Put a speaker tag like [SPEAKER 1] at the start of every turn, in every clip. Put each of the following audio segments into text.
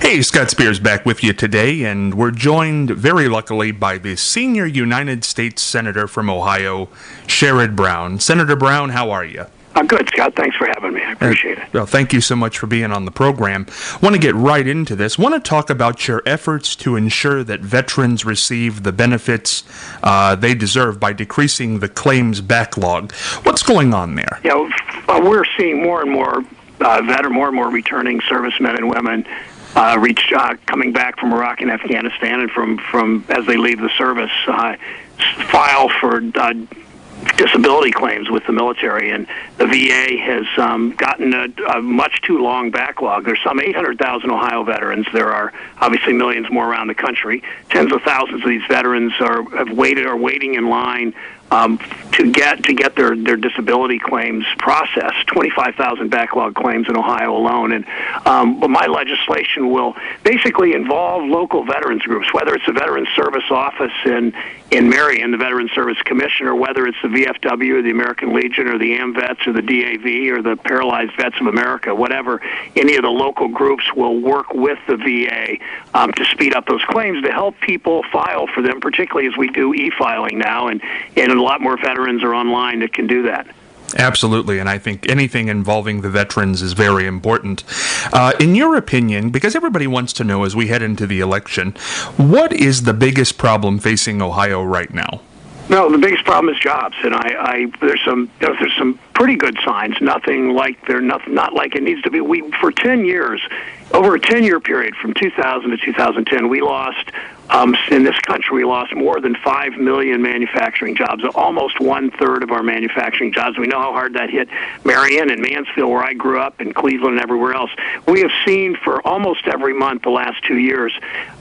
[SPEAKER 1] Hey, Scott Spears back with you today, and we're joined very luckily by the senior United States Senator from Ohio, Sherrod Brown. Senator Brown, how are you?
[SPEAKER 2] I'm good, Scott. Thanks for having me. I appreciate it.
[SPEAKER 1] Well, thank you so much for being on the program. Want to get right into this. Want to talk about your efforts to ensure that veterans receive the benefits they deserve by decreasing the claims backlog. What's going on there?
[SPEAKER 2] Yeah, we're seeing more and more returning servicemen and women coming back from Iraq and Afghanistan, and from as they leave the service, file for disability claims with the military, and the VA has gotten a much too long backlog. There's some 800,000 Ohio veterans. There are obviously millions more around the country. Tens of thousands of these veterans are waiting in line to get their disability claims processed. 25,000 backlog claims in Ohio alone, and but my legislation will basically involve local veterans groups, whether it's the Veterans Service Office in Marion, the Veterans Service Commission, or whether it's the VFW or the American Legion or the AMVETS or the DAV or the Paralyzed Vets of America, whatever. Any of the local groups will work with the VA to speed up those claims, to help people file for them, particularly as we do e-filing now, and a lot more veterans are online that can do that.
[SPEAKER 1] Absolutely, and I think anything involving the veterans is very important. In your opinion, because everybody wants to know as we head into the election, what is the biggest problem facing Ohio right now?
[SPEAKER 2] No, the biggest problem is jobs, and there's some pretty good signs. Nothing like not like it needs to be. For 10 years, over a 10-year period from 2000 to 2010, we lost. In this country, we lost more than 5 million manufacturing jobs, almost one-third of our manufacturing jobs. We know how hard that hit Marion and Mansfield, where I grew up, and Cleveland and everywhere else. We have seen for almost every month the last 2 years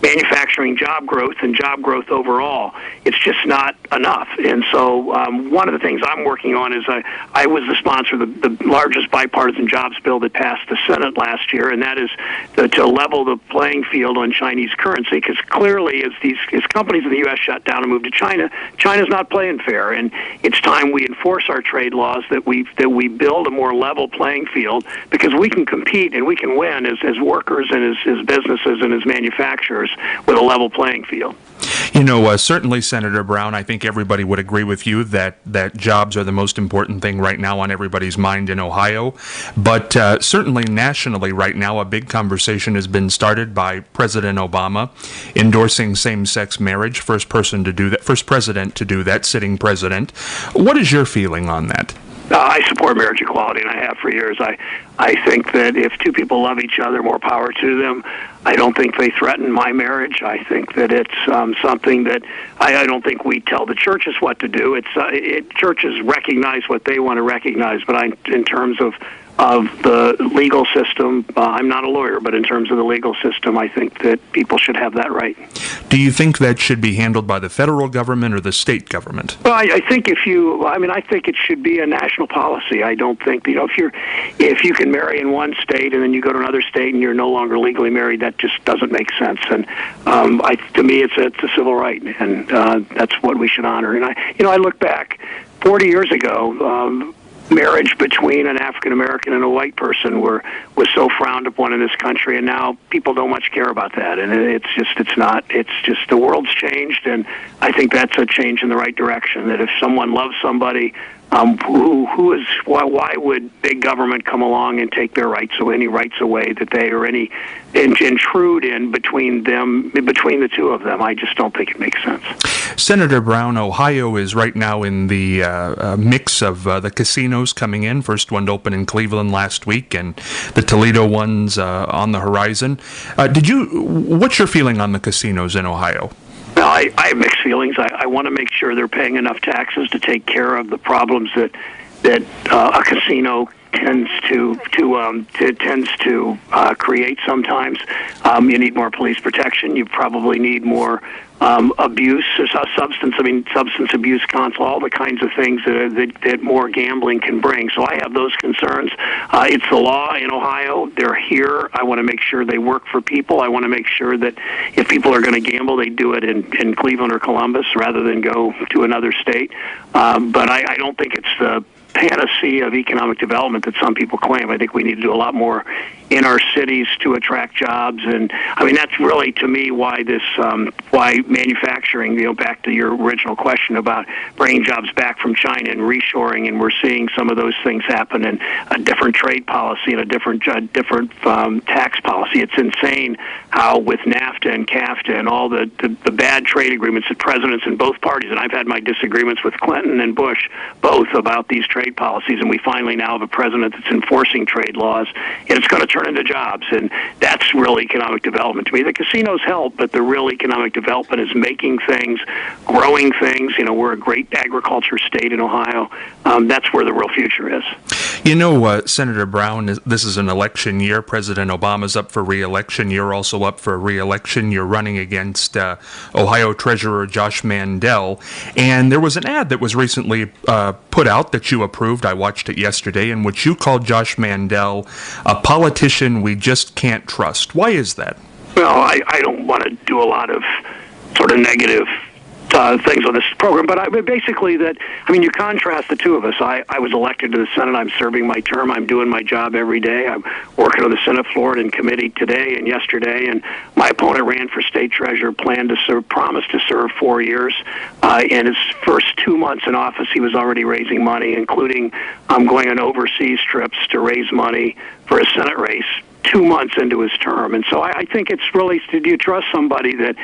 [SPEAKER 2] manufacturing job growth and job growth overall. It's just not enough. And so one of the things I'm working on is I was the sponsor of the largest bipartisan jobs bill that passed the Senate last year, and that is to level the playing field on Chinese currency, because clearly as companies in the U.S. shut down and move to China, China's not playing fair, and it's time we enforce our trade laws, that we build a more level playing field, because we can compete and we can win as workers and as businesses and as manufacturers with a level playing field.
[SPEAKER 1] You know, certainly, Senator Brown, I think everybody would agree with you that jobs are the most important thing right now on everybody's mind in Ohio. But certainly nationally right now, a big conversation has been started by President Obama endorsing same-sex marriage, first president to do that, sitting president. What is your feeling on that?
[SPEAKER 2] I support marriage equality, and I have for years. I think that if two people love each other, more power to them. I don't think they threaten my marriage. I think that it's something that I don't think we tell the churches what to do. Churches recognize what they want to recognize, but in terms of the legal system, I'm not a lawyer, but in terms of the legal system, I think that people should have that right.
[SPEAKER 1] Do you think that should be handled by the federal government or the state government?
[SPEAKER 2] Well, I think I think it should be a national policy. I don't think, if you can marry in one state and then you go to another state and you're no longer legally married, that just doesn't make sense. And to me, it's a civil right, and that's what we should honor. And I look back 40 years ago. Marriage between an African American and a white person was so frowned upon in this country, and now people don't much care about that. And it's just the world's changed, and I think that's a change in the right direction. That if someone loves somebody, why would big government come along and take their rights away, any rights away that they or any intrude in between the two of them? I just don't think it makes sense.
[SPEAKER 1] Senator Brown, Ohio is right now in the mix of the casinos coming in. First one to open in Cleveland last week, and the Toledo one's on the horizon. What's your feeling on the casinos in Ohio?
[SPEAKER 2] Well, I have mixed feelings. I want to make sure they're paying enough taxes to take care of the problems that a casino tends to create sometimes. You need more police protection. You probably need more substance abuse counsel, all the kinds of things that more gambling can bring. So I have those concerns. It's the law in Ohio. They're here. I want to make sure they work for people. I want to make sure that if people are going to gamble, they do it in Cleveland or Columbus rather than go to another state. But I don't think it's the panacea of economic development that some people claim. I think we need to do a lot more in our cities to attract jobs, and I mean that's really to me why why manufacturing. Back to your original question about bringing jobs back from China and reshoring, and we're seeing some of those things happen in a different trade policy and a different tax policy. It's insane how with NAFTA and CAFTA and all the bad trade agreements that presidents in both parties, and I've had my disagreements with Clinton and Bush both about these trade policies, and we finally now have a president that's enforcing trade laws, and it's going to turn into jobs, and that's real economic development to me. The casinos help, but the real economic development is making things, growing things. We're a great agriculture state in Ohio. That's where the real future is.
[SPEAKER 1] Senator Brown, this is an election year. President Obama's up for re-election. You're also up for re-election. You're running against Ohio Treasurer Josh Mandel. And there was an ad that was recently put out that you approved. I watched it yesterday, in which you called Josh Mandel a politician we just can't trust. Why is that?
[SPEAKER 2] Well, I don't want to do a lot of sort of negative things on this program, but basically you contrast the two of us. I was elected to the Senate. I'm serving my term. I'm doing my job every day. I'm working on the Senate floor and in committee today and yesterday, and my opponent ran for state treasurer, promised to serve 4 years. In his first 2 months in office, he was already raising money, including going on overseas trips to raise money for a Senate race 2 months into his term. And so I think it's really, do you trust somebody that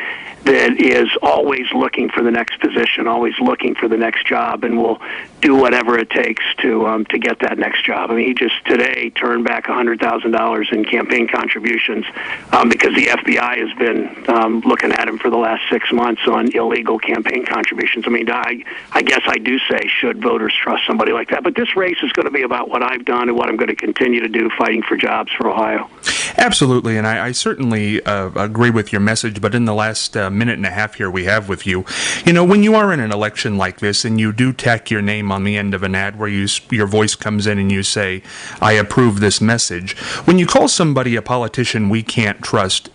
[SPEAKER 2] is always looking for the next position, always looking for the next job, and will do whatever it takes to get that next job? I mean, he just today turned back $100,000 in campaign contributions because the FBI has been looking at him for the last 6 months on illegal campaign contributions. I mean, I guess I do say, should voters trust somebody like that? But this race is going to be about what I've done and what I'm going to continue to do, fighting for jobs for Ohio.
[SPEAKER 1] Absolutely, and I certainly agree with your message, but in the last minute and a half here we have with you, when you are in an election like this and you do tack your name on the end of an ad where your voice comes in and you say, I approve this message, when you call somebody a politician we can't trust,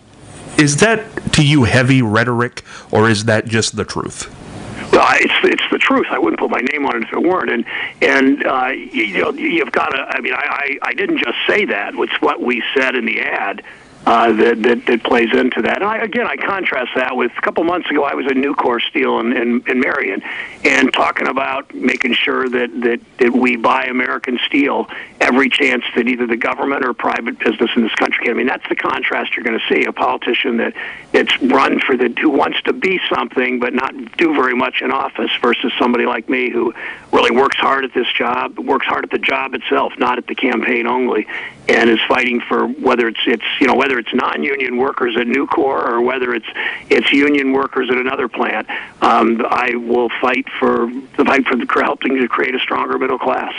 [SPEAKER 1] is that to you heavy rhetoric, or is that just the truth?
[SPEAKER 2] Well, it's the truth. I wouldn't put my name on it if it weren't. And you've got to. I mean, I didn't just say that. It's what we said in the ad that plays into that. And I contrast that with a couple months ago. I was at Nucor Steel in Marion, and talking about making sure that we buy American steel every chance that either the government or private business in this country can. I mean, that's the contrast you're going to see. A politician that's run who wants to be something but not do very much in office, versus somebody like me who really works hard at this job, works hard at the job itself, not at the campaign only, and is fighting for whether it's non-union workers at Nucor or whether it's union workers at another plant. I will fight for helping to create a stronger middle class.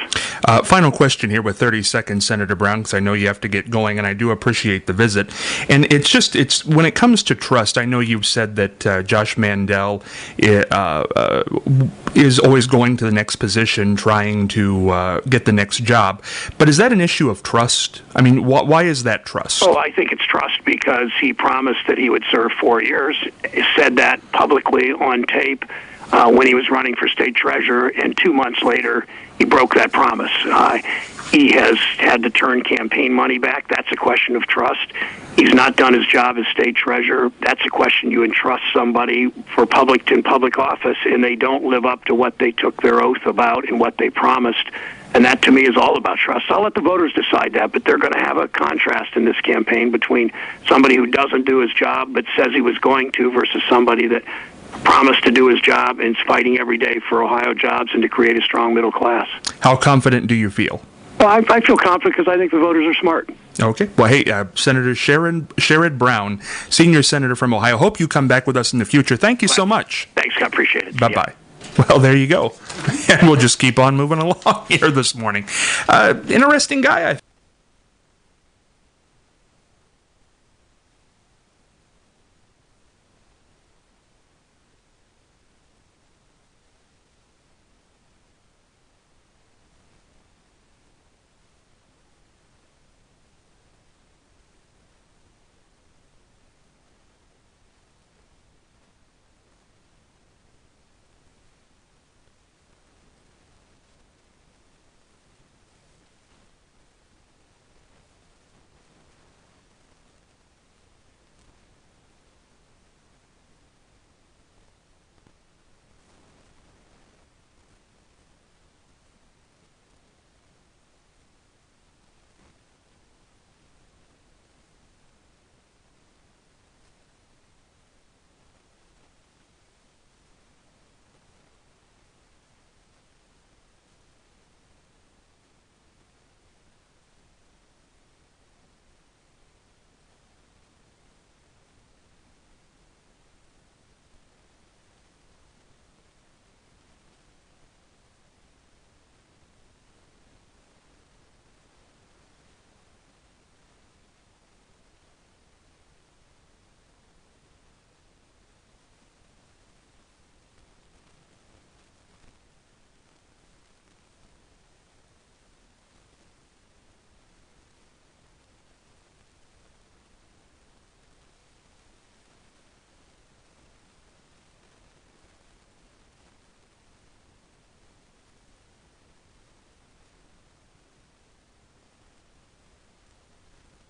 [SPEAKER 1] Final question here with 30 seconds, Senator Brown, because I know you have to get going, and I do appreciate the visit. And it's when it comes to trust, I know you've said that Josh Mandel is always going to the next position, trying to get the next job. But is that an issue of trust? I mean, why is that trust?
[SPEAKER 2] Oh, I think it's trust because he promised that he would serve 4 years. He said that publicly on tape when he was running for state treasurer, and 2 months later, he broke that promise. He has had to turn campaign money back. That's a question of trust. He's not done his job as state treasurer. That's a question you entrust somebody for in public office, and they don't live up to what they took their oath about and what they promised. And that, to me, is all about trust. I'll let the voters decide that, but they're going to have a contrast in this campaign between somebody who doesn't do his job but says he was going to, versus somebody that promised to do his job and is fighting every day for Ohio jobs and to create a strong middle class.
[SPEAKER 1] How confident do you feel?
[SPEAKER 2] Well, I feel confident because I think the voters are smart.
[SPEAKER 1] Okay. Well, hey, Senator Sherrod Brown, senior senator from Ohio. Hope you come back with us in the future. Thank you so much.
[SPEAKER 2] Thanks. I appreciate it.
[SPEAKER 1] Bye-bye. Well, there you go. And we'll just keep on moving along here this morning. Interesting guy, I think.